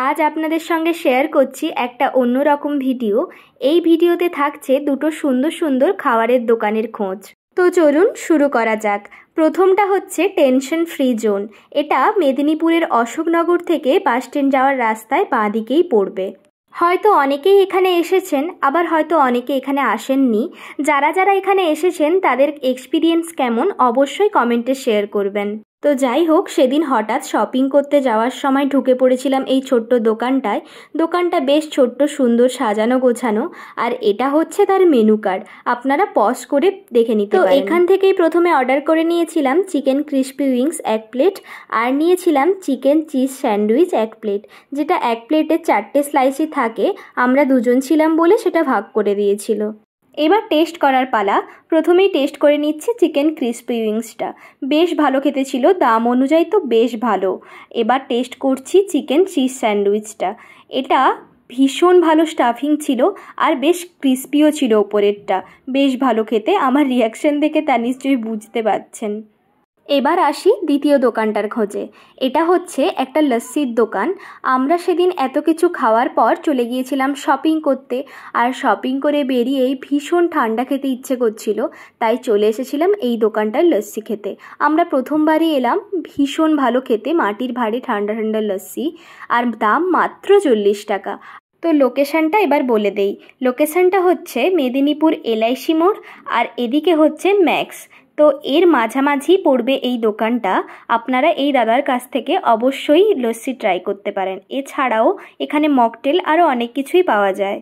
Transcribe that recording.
আজ আপনাদের সঙ্গে শেয়ার করছি একটা অন্যরকম ভিডিও। এই ভিডিওতে থাকছে দুটো সুন্দর সুন্দর খাবারের দোকানের খোঁজ। তো চলুন শুরু করা যাক। প্রথমটা হচ্ছে টেনশন ফ্রি জোন। এটা মেদিনীপুরের অশোকনগর থেকে বাস স্ট্যান্ড যাওয়ার রাস্তায় বাঁ দিকেই পড়বে। হয়তো অনেকেই এখানে এসেছেন, আবার হয়তো অনেকে এখানে আসেননি। যারা যারা এখানে এসেছেন তাদের এক্সপিরিয়েন্স কেমন অবশ্যই কমেন্টে শেয়ার করবেন। তো যাই হোক, সেদিন হঠাৎ শপিং করতে যাওয়ার সময় ঢুকে পড়েছিলাম এই ছোট্ট দোকানটায়। দোকানটা বেশ ছোট্ট, সুন্দর, সাজানো গোছানো, আর এটা হচ্ছে তার মেনু কার্ড। আপনারা পজ করে দেখে নিতে পারেন। তো এখান থেকেই প্রথমে অর্ডার করে নিয়েছিলাম চিকেন ক্রিস্পি উইংস 1 প্লেট, আর নিয়েছিলাম চিকেন চিজ স্যান্ডউইচ 1 প্লেট, যেটা 1 প্লেটে 4টে স্লাইসই থাকে। আমরা দুজন ছিলাম বলে সেটা ভাগ করে দিয়েছিল। এবার টেস্ট করার পালা। প্রথমেই টেস্ট করে নিচ্ছি চিকেন ক্রিস্পি উইংসটা। বেশ ভালো খেতে ছিল, দাম অনুযায়ী তো বেশ ভালো। এবার টেস্ট করছি চিকেন চিজ স্যান্ডউইচটা। এটা ভীষণ ভালো স্টাফিং ছিল, আর বেশ ক্রিস্পিও ছিল ওপরেরটা। বেশ ভালো খেতে। আমার রিয়াকশন দেখে তা নিশ্চয়ই বুঝতে পারছেন। এবার আসি দ্বিতীয় দোকানটার খোঁজে। এটা হচ্ছে একটা লস্যির দোকান। আমরা সেদিন এত কিছু খাওয়ার পর চলে গিয়েছিলাম শপিং করতে, আর শপিং করে বেরিয়েই ভীষণ ঠান্ডা খেতে ইচ্ছে করছিল, তাই চলে এসেছিলাম এই দোকানটার লস্যি খেতে। আমরা প্রথমবারই এলাম। ভীষণ ভালো খেতে, মাটির ভাঁড়ে ঠান্ডা ঠান্ডা লস্যি, আর দাম মাত্র 40 টাকা। তো লোকেশানটা এবার বলে দেই। লোকেশানটা হচ্ছে মেদিনীপুর LIC মোড়, আর এদিকে হচ্ছে ম্যাক্স। তো এর মাঝামাঝি পড়বে এই দোকানটা। আপনারা এই দাদার কাছ থেকে অবশ্যই লস্যি ট্রাই করতে পারেন। এছাড়াও এখানে মকটেল আরও অনেক কিছুই পাওয়া যায়।